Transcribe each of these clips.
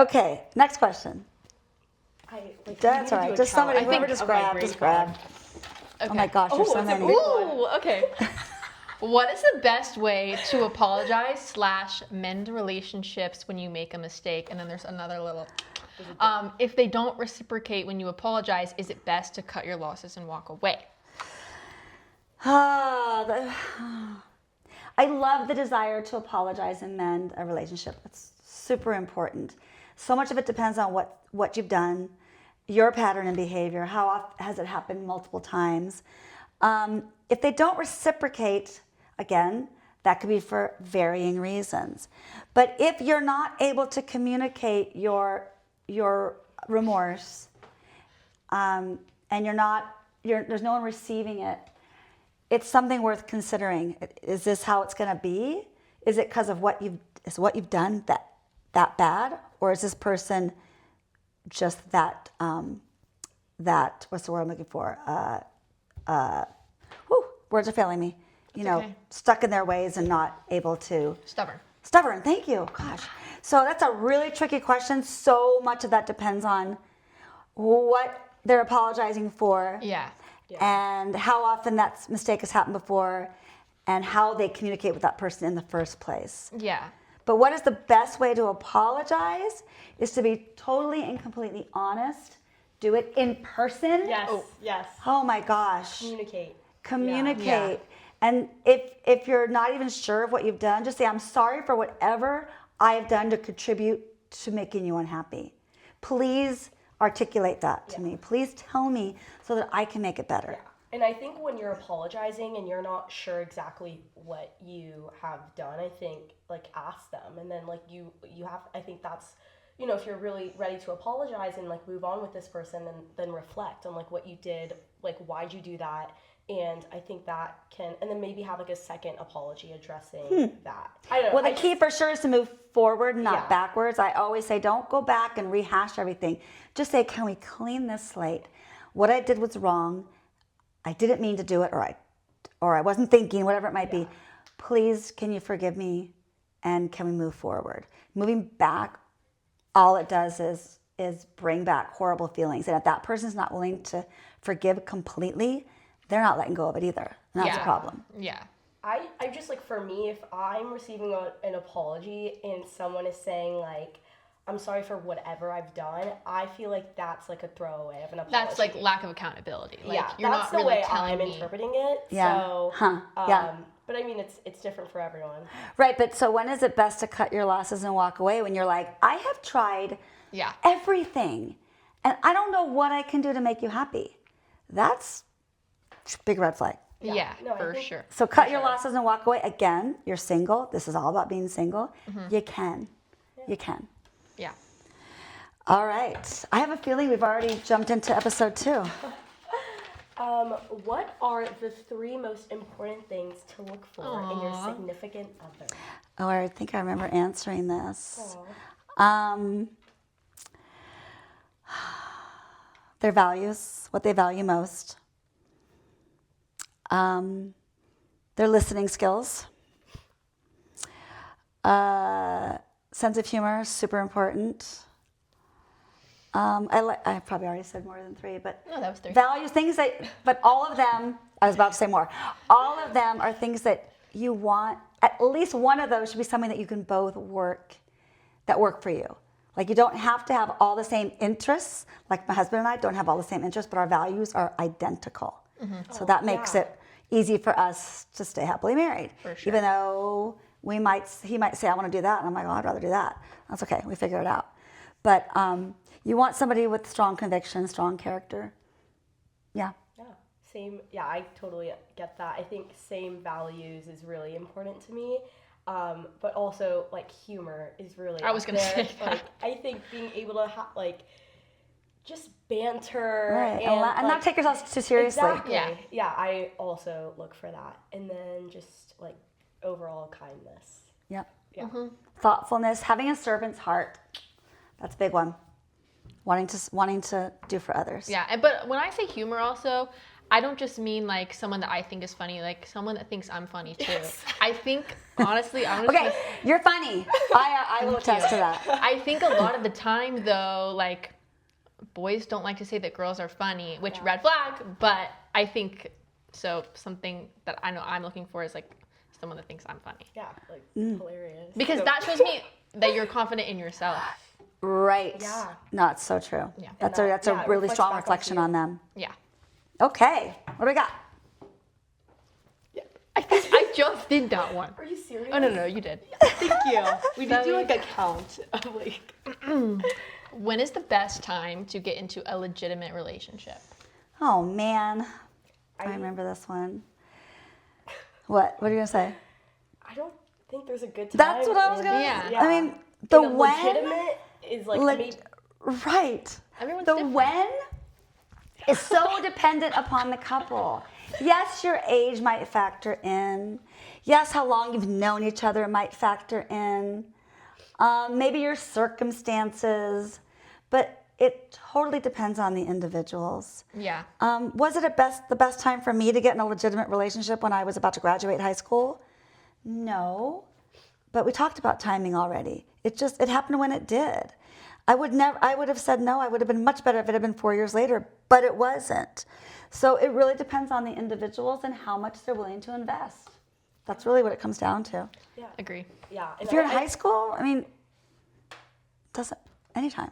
Okay, next question. That's all right. Just somebody, I whoever, think just grab. Okay. Oh my gosh, there's so many. Ooh, okay. What is the best way to apologize / mend relationships when you make a mistake? And then there's another little. If they don't reciprocate when you apologize, is it best to cut your losses and walk away? I love the desire to apologize and mend a relationship. It's super important. So much of it depends on what you've done, your pattern and behavior, how often has it happened multiple times. If they don't reciprocate, again, that could be for varying reasons. But if you're not able to communicate your remorse, and there's no one receiving it, it's something worth considering. Is this how it's going to be? Is it because of what you've done that bad, or is this person just that what's the word I'm looking for? Words are failing me. Okay. Stuck in their ways and not able to. Stubborn. Thank you. Gosh. So that's a really tricky question. So much of that depends on what they're apologizing for. Yeah. And how often that mistake has happened before, and how they communicate with that person in the first place. Yeah. But what is the best way to apologize is to be totally and completely honest. Do it in person. Yes. Oh my gosh. Communicate. Yeah. And if you're not even sure of what you've done, just say, I'm sorry for whatever I have done to contribute to making you unhappy. Please articulate that to me. Please tell me so that I can make it better. Yeah. And I think when you're apologizing and you're not sure exactly what you have done, I think ask them, and then you have. I think that's, if you're really ready to apologize and move on with this person, then reflect on what you did, why'd you do that. And I think that can, and then maybe have a second apology addressing that. I don't know. Well, the key for sure is to move forward, not backwards. I always say, don't go back and rehash everything. Just say, can we clean this slate? What I did was wrong. I didn't mean to do it, or I wasn't thinking, whatever it might be. Please, can you forgive me? And can we move forward? Moving back, all it does is bring back horrible feelings. And if that person's not willing to forgive completely, they're not letting go of it either. And that's a problem. Yeah. I just for me, if I'm receiving an apology and someone is saying I'm sorry for whatever I've done, I feel that's a throwaway of an apology. That's lack of accountability. You're that's not the really way I'm interpreting it. Yeah. So, but I mean, it's different for everyone. Right, but so when is it best to cut your losses and walk away? When you're I have tried everything, and I don't know what I can do to make you happy. That's big red flag. Yeah, for sure. So cut your losses and walk away. Again, you're single. This is all about being single. You can. You can. Yeah. All right. I have a feeling we've already jumped into episode 2. What are the 3 most important things to look for in your significant other? Oh, I think I remember answering this. Their values, what they value most. Their listening skills. Sense of humor, super important. I probably already said more than 3, but no, that was 3. Values, things but all of them, I was about to say more. All of them are things that you want. At least one of those should be something that you can both work for you. You don't have to have all the same interests. My husband and I don't have all the same interests, but our values are identical. So that makes it easy for us to stay happily married. For sure. Even though he might say, I want to do that. And I'm I'd rather do that. That's okay. We figure it out. But you want somebody with strong conviction, strong character. Yeah. Yeah. Same. Yeah, I totally get that. I think same values is really important to me. But also humor is really. I was gonna say that. I think being able to just banter and not take yourself too seriously. Exactly. Yeah. I also look for that, and then just overall kindness. Yep. Yeah. Thoughtfulness, having a servant's heart. That's a big one. Wanting to do for others. Yeah, but when I say humor also, I don't just mean like someone that I think is funny, like someone that thinks I'm funny too. I think, honestly, I'm just Okay, you're funny. I will attest to that. I think a lot of the time though, like boys don't like to say that girls are funny, which red flag, but I think so something that I know I'm looking for is like someone that thinks I'm funny. Yeah, like hilarious. Because So- that shows me that you're confident in yourself. Right. Yeah. No, it's so true. Yeah. That's And a it really reflects strong back onto reflection you. on them. Yeah. Okay, what do we got? I just did that one. Are you serious? Oh, no, you did. Thank you. We did do Sorry. like a count of like. When is the best time to get into a legitimate relationship? Oh man, I remember this one. What are you gonna say? I don't think there's a good time. That's what I was in- gonna. Yeah. I mean, the In a when. legitimate is like Leg- maybe. Right. Everyone's The different. when is so dependent upon the couple. Yes, your age might factor in. Yes, how long you've known each other might factor in. Maybe your circumstances, but it totally depends on the individuals. Yeah. Was it the best time for me to get in a legitimate relationship when I was about to graduate high school? No, but we talked about timing already. It happened when it did. I would have said no. I would have been much better if it had been 4 years later, but it wasn't. So it really depends on the individuals and how much they're willing to invest. That's really what it comes down to. Yeah. Agree. Yeah. And If you're in I- high school, I mean, doesn't anytime.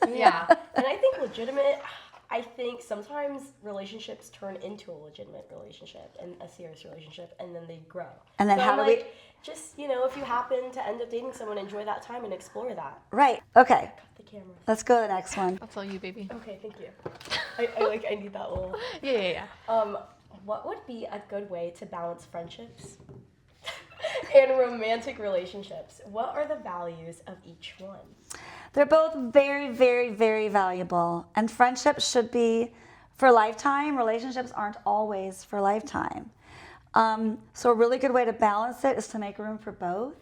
Yeah. And I think legitimate. I think sometimes relationships turn into a legitimate relationship and a serious relationship, and then they grow. And then So how I'm do we- like, just if you happen to end up dating someone, enjoy that time and explore that. Right. Okay. The camera. Let's go to the next one. That's all you, baby. Okay, thank you. I need that little. Yeah. What would be a good way to balance friendships and romantic relationships? What are the values of each one? They're both very, very, very valuable. And friendships should be for a lifetime. Relationships aren't always for a lifetime. So a really good way to balance it is to make room for both.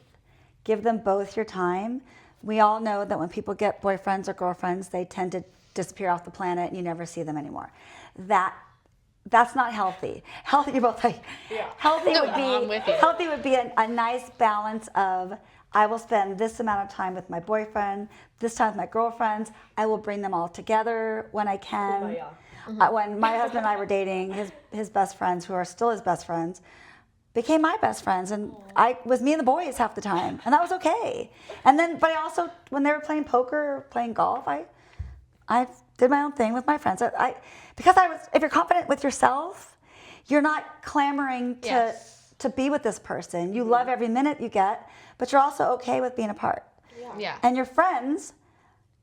Give them both your time. We all know that when people get boyfriends or girlfriends, they tend to disappear off the planet and you never see them anymore. That's not healthy. Healthy, you're both like, healthy No, would be I'm with you. healthy would be a nice balance of I will spend this amount of time with my boyfriend, this time with my girlfriends. I will bring them all together when I can. Oh, yeah. When my husband and I were dating, his best friends, who are still his best friends, became my best friends, and I was me and the boys half the time, and that was okay. And then, but I also, when they were playing poker or playing golf, I did my own thing with my friends. If you're confident with yourself, you're not clamoring to be with this person. You love every minute you get, but you're also okay with being apart. Yeah. And your friends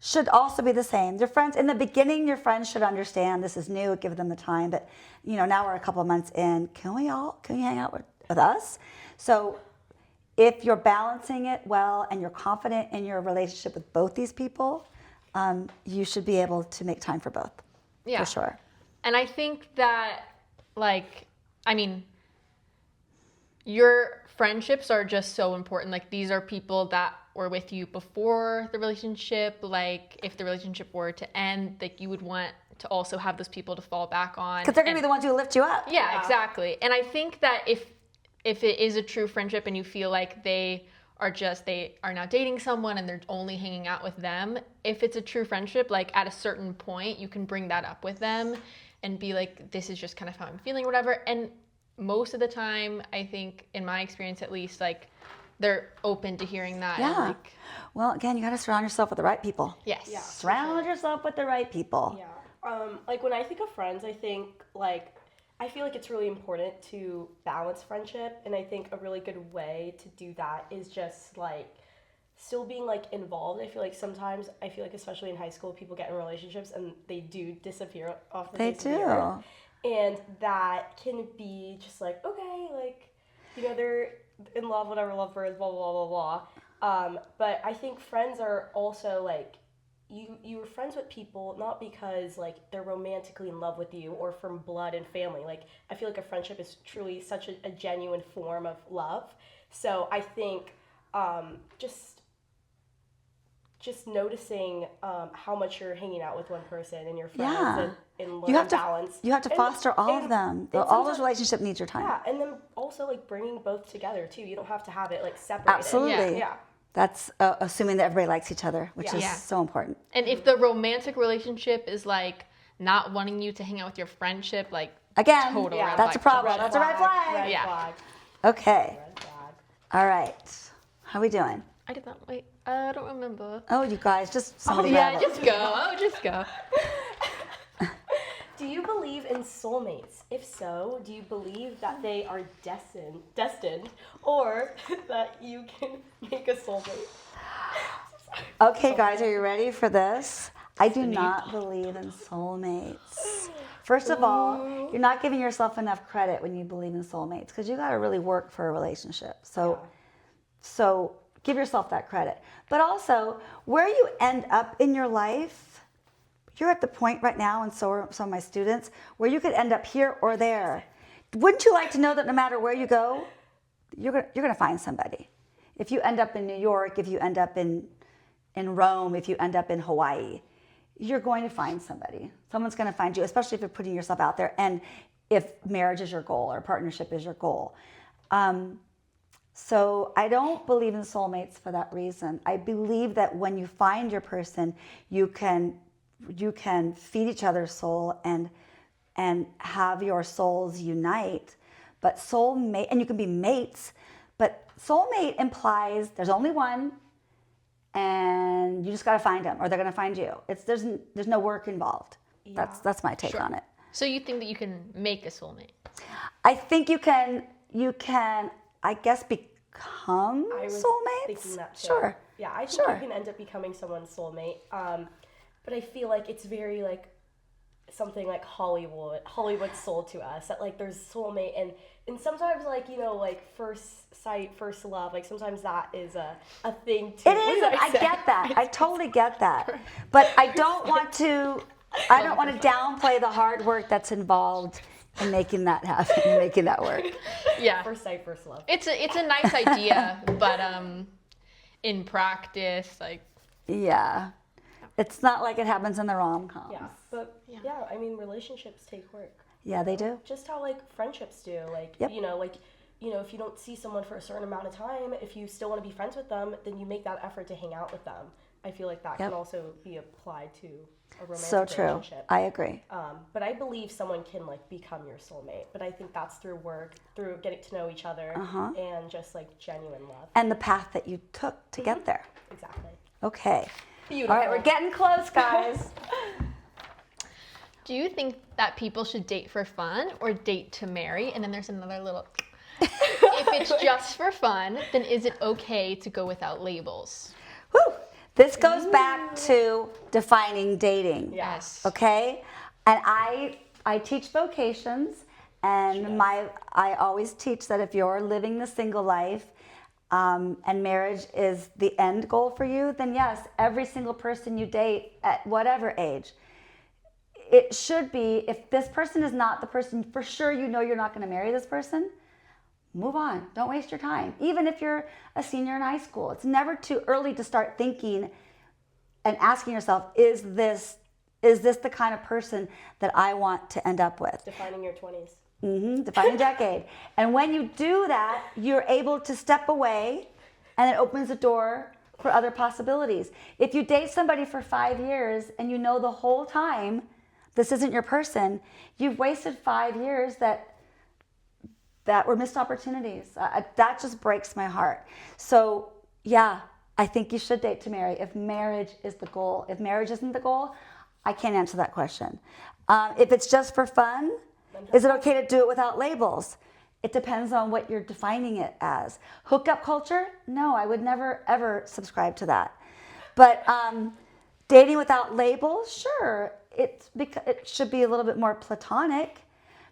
should also be the same. Your friends, in the beginning, your friends should understand this is new, give them the time. But, now we're a couple of months in. Can you hang out with us? So if you're balancing it well and you're confident in your relationship with both these people, you should be able to make time for both. Yeah. For sure. And I think that, your friendships are just so important. Like, these are people that were with you before the relationship. Like, if the relationship were to end, like, you would want to also have those people to fall back on. Because they're going to be the ones who lift you up. Yeah, exactly. And I think that if it is a true friendship and you feel like they are now dating someone and they're only hanging out with them, if it's a true friendship, like, at a certain point, you can bring that up with them and be like, this is just kind of how I'm feeling or whatever. And most of the time, I think, in my experience at least, like, they're open to hearing that. Yeah. And, like, Well, again, you got to surround yourself with the right people. yes. Yeah. Surround yourself with the right people. Yeah. Like when I think of friends, I think I feel like it's really important to balance friendship, and I think a really good way to do that is just still being involved. I feel like especially in high school, people get in relationships and they do disappear off the They face of the do. earth. And that can be just they're in love, whatever, lovebirds, blah, blah, blah, blah, blah. But I think friends are also you're friends with people not because they're romantically in love with you or from blood and family. I feel like a friendship is truly such a genuine form of love. So I think just just noticing how much you're hanging out with one person and your friends Yeah. and You learn have to balance. you have to And- foster all of and- them. and All those sometimes- relationships need your time. Yeah, and then also like bringing both together too. You don't have to have it like separated. Absolutely. Yeah. That's assuming that everybody likes each other, which is Yeah. so important. And if the romantic relationship is like not wanting you to hang out with your friendship, like Again, total Yeah. red that's a flag. problem. That's a red flag. Red Yeah. flag. Okay. Red flag. All right. How we doing? I did not wait. I don't remember. Oh, you guys, just Oh somebody yeah, grab it. just go. Oh, just go. Do you believe in soulmates? If so, do you believe that they are destined, or that you can make a soulmate? Okay, guys, are you ready for this? I do not believe in soulmates. First of all, you're not giving yourself enough credit when you believe in soulmates because you got to really work for a relationship. So give yourself that credit. But also, where you end up in your life, you're at the point right now, and so are some of my students, where you could end up here or there. Wouldn't you like to know that no matter where you go, you're gonna find somebody? If you end up in New York, if you end up in Rome, if you end up in Hawaii, you're going to find somebody. Someone's going to find you, especially if you're putting yourself out there and if marriage is your goal or partnership is your goal. So I don't believe in soulmates for that reason. I believe that when you find your person, you can feed each other's soul and have your souls unite. But soulmate, and you can be mates, but soulmate implies there's only one, and you just got to find them, or they're going to find you. There's no work involved. Yeah. That's my take on it. So you think that you can make a soulmate? I think you can, I guess, become I was soulmates. thinking that too. Sure. Yeah, I think Sure. you can end up becoming someone's soulmate. But I feel like it's very like something like Hollywood sold to us that like there's soulmate and sometimes like like first sight, first love, like sometimes that is a thing too. It is. I get that. I totally get that. But I don't want to downplay the hard work that's involved in making that happen, and making that work. Yeah. First sight, first love. It's a nice idea, but in practice, like Yeah. It's not like it happens in the rom-coms. Yeah, but yeah, I mean relationships take work. Yeah, they do. Just how like friendships do. Like Yep. if you don't see someone for a certain amount of time, if you still want to be friends with them, then you make that effort to hang out with them. I feel like that Yep. can also be applied to a romantic So true. relationship. I agree. But I believe someone can like become your soulmate. But I think that's through work, through getting to know each other, and just like genuine love. And the path that you took to get there. Exactly. Okay. Beautiful. All right, we're getting close, guys. do you think that people should date for fun or date to marry? And then there's another little if it's just for fun, then is it okay to go without labels? Whew. This goes back to defining dating. Yes. Okay? And I teach vocations, and I always teach that if you're living the single life and marriage is the end goal for you, then yes, every single person you date at whatever age, it should be, if this person is not the person, for sure you know you're not going to marry this person, move on. Don't waste your time. Even if you're a senior in high school, it's never too early to start thinking and asking yourself, is this the kind of person that I want to end up with? Defining your 20s. Defining decade. And when you do that, you're able to step away, and it opens the door for other possibilities. If you date somebody for 5 years and you know the whole time this isn't your person, you've wasted 5 years that were missed opportunities. That just breaks my heart. So yeah, I think you should date to marry if marriage is the goal. If marriage isn't the goal, I can't answer that question. If it's just for fun, is it okay to do it without labels? It depends on what you're defining it as. Hookup culture? No, I would never ever subscribe to that. But dating without labels, sure, it should be a little bit more platonic.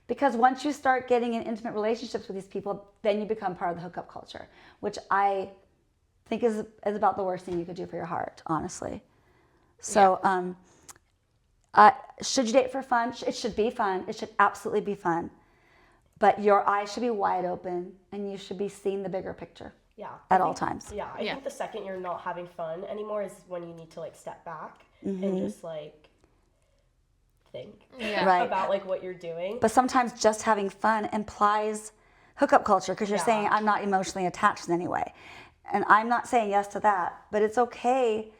Because once you start getting in intimate relationships with these people, then you become part of the hookup culture, which I think is about the worst thing you could do for your heart, honestly. So, should you date for fun? It should be fun. It should absolutely be fun. But your eyes should be wide open, and you should be seeing the bigger picture. Yeah. at all times. Yeah, I think the second you're not having fun anymore is when you need to like step back and just like think Right. about like what you're doing. But sometimes just having fun implies hookup culture because you're saying I'm not emotionally attached in any way. And I'm not saying yes to that, but it's okay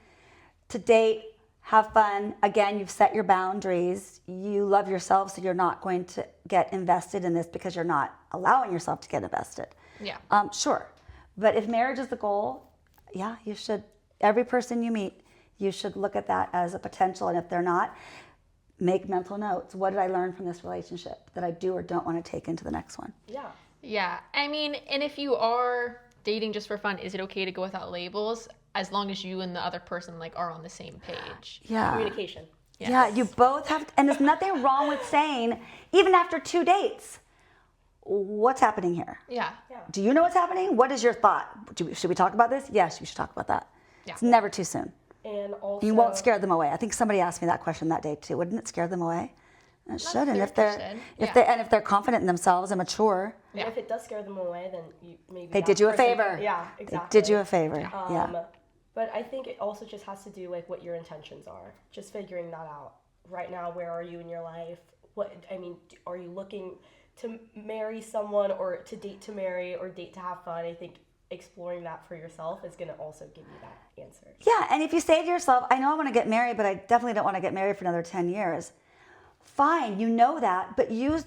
to date, have fun. Again, you've set your boundaries. You love yourself, so you're not going to get invested in this because you're not allowing yourself to get invested. Yeah. Sure. But if marriage is the goal, yeah, you should, every person you meet, you should look at that as a potential. And if they're not, make mental notes. What did I learn from this relationship that I do or don't want to take into the next one? Yeah. Yeah. I mean, and if you are dating just for fun, is it okay to go without labels as long as you and the other person like are on the same page? Yeah. Communication. Yes. Yeah, you both have, and there's nothing wrong with saying, even after 2 dates, what's happening here? Yeah. Do you know what's happening? What is your thought? Should we talk about this? Yes, we should talk about that. Yeah. It's never too soon. And also You won't scare them away. I think somebody asked me that question that day too. Wouldn't it scare them away? And it should. And if they're confident in themselves and mature, and if it does scare them away, then you maybe they that did you a person- favor. Yeah, exactly. They did you a favor. Yeah. But I think it also just has to do like what your intentions are. Just figuring that out. Right now, where are you in your life? Are you looking to marry someone or to date to marry or date to have fun? I think exploring that for yourself is going to also give you that answer. Yeah, and if you say to yourself, I know I want to get married, but I definitely don't want to get married for another 10 years. Fine, you know that, but use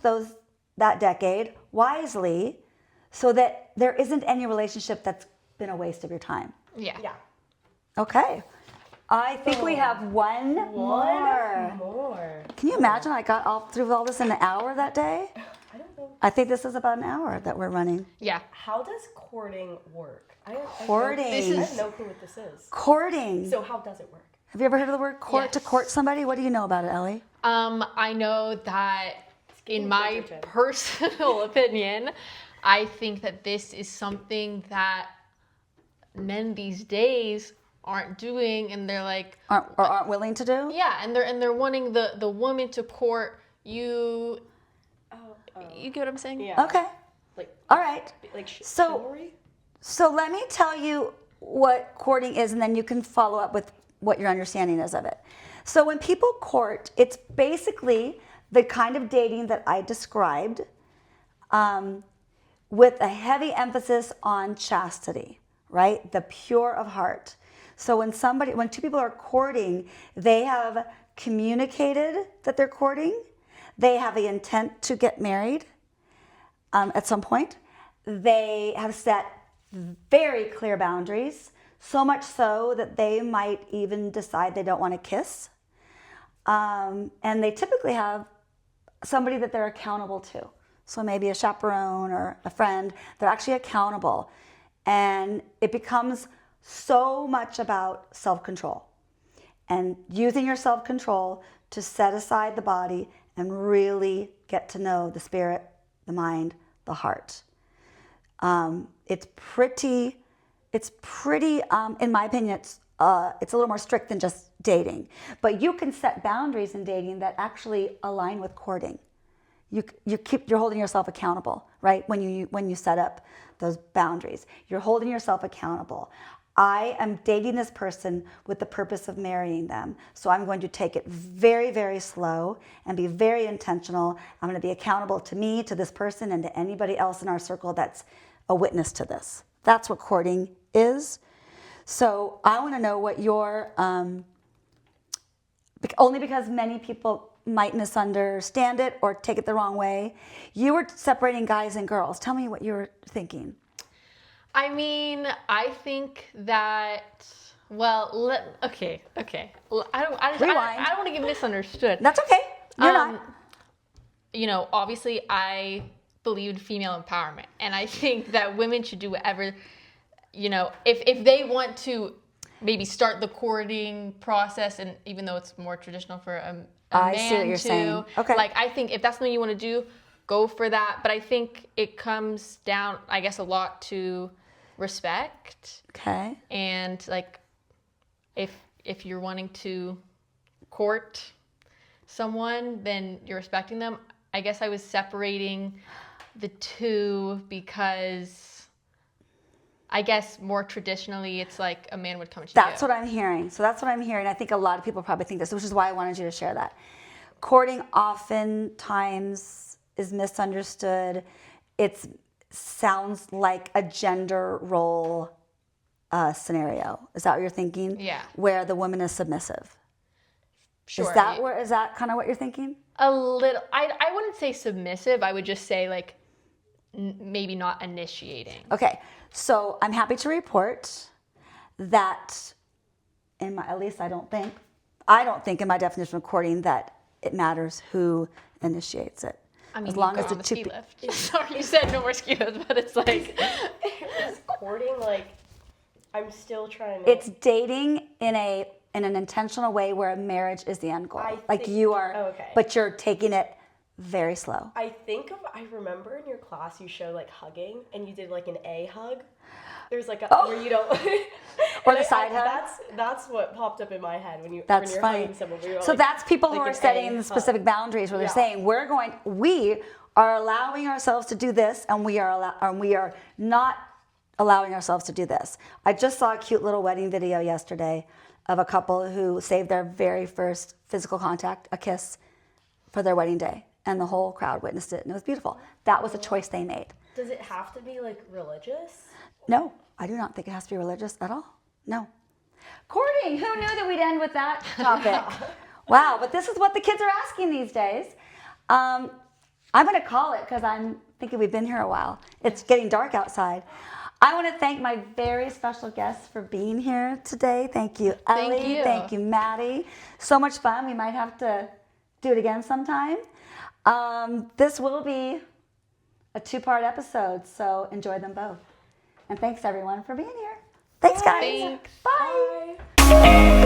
that decade wisely so that there isn't any relationship that's been a waste of your time. Yeah. Yeah. Okay. I think we have one more. Can you imagine I got through all this in an hour that day? I don't know. I think this is about an hour that we're running. Yeah. How does courting work? Courting. I have no clue what this is. Courting. So how does it work? Have you ever heard of the word court? Yes. To court somebody? What do you know about it, Ellie? I know that in my personal opinion, I think that this is something that men these days aren't doing, and they're like aren't willing to do? yeah, and they're wanting the woman to court you. You get what I'm saying? Yeah. Okay. Like All right. like So- chivalry? So let me tell you what courting is, and then you can follow up with what your understanding is of it. So when people court, it's basically the kind of dating that I described, with a heavy emphasis on chastity, right? The pure of heart. So when two people are courting, they have communicated that they're courting. They have the intent to get married at some point. They have set very clear boundaries, so much so that they might even decide they don't want to kiss. And they typically have somebody that they're accountable to. So maybe a chaperone or a friend. They're actually accountable. And it becomes so much about self-control and using your self-control to set aside the body and really get to know the spirit, the mind, the heart. It's pretty, in my opinion, it's a little more strict than just dating. But you can set boundaries in dating that actually align with courting. You're holding yourself accountable, right? When you set up those boundaries, you're holding yourself accountable. I am dating this person with the purpose of marrying them. So I'm going to take it very, very slow and be very intentional. I'm going to be accountable to me, to this person, and to anybody else in our circle that's a witness to this. That's what courting is. So I want to know what your, only because many people might misunderstand it or take it the wrong way. You were separating guys and girls. Tell me what you were thinking. I mean, I think that. Well, okay. I don't want to get misunderstood. That's okay. You're not. You know, obviously, I believe in female empowerment, and I think that women should do whatever. You know, if they want to, maybe start the courting process, and even though it's more traditional for a I man see what you're to, saying. Okay. like, I think if that's something you want to do, go for that. But I think it comes down, I guess, a lot to respect. Okay. And like, if you're wanting to court someone, then you're respecting them. I guess I was separating the two because I guess more traditionally, it's like a man would come to That's you. what I'm hearing. So that's what I'm hearing. I think a lot of people probably think this, which is why I wanted you to share that. Courting oftentimes is misunderstood. It sounds like a gender role scenario. Is that what you're thinking? Yeah. Where the woman is submissive. Sure. Is that kind of what you're thinking? A little. I wouldn't say submissive. I would just say like maybe not initiating. Okay. So I'm happy to report that at least I don't think in my definition of courting that it matters who initiates it. I mean, as long as on the the ski lift. Sorry, you said no more ski lifts, but it's like Is courting like I'm still trying to. It's dating in an intentional way where a marriage is the end goal. Like you are, okay. but you're taking it very slow. I remember in your class you showed like hugging and you did like an A hug. There's like a where you don't Or the side hug. That's what popped up in my head when you're Funny. hugging someone. So that's people who like are an setting A the specific boundaries where they're Yeah. saying we are allowing ourselves to do this and we are not allowing ourselves to do this. I just saw a cute little wedding video yesterday of a couple who saved their very first physical contact, a kiss, for their wedding day. And the whole crowd witnessed it and it was beautiful. That was a choice they made. Does it have to be like religious? No, I do not think it has to be religious at all. No. Courting, who knew that we'd end with that topic? Wow, but this is what the kids are asking these days. I'm going to call it because I'm thinking we've been here a while. It's getting dark outside. I want to thank my very special guests for being here today. Thank you, Ellie. Thank you. Thank you, Maddi. So much fun. We might have to do it again sometime. This will be a 2-part episode, so enjoy them both. And thanks everyone for being here. Thanks, guys. Thanks. Bye. Bye.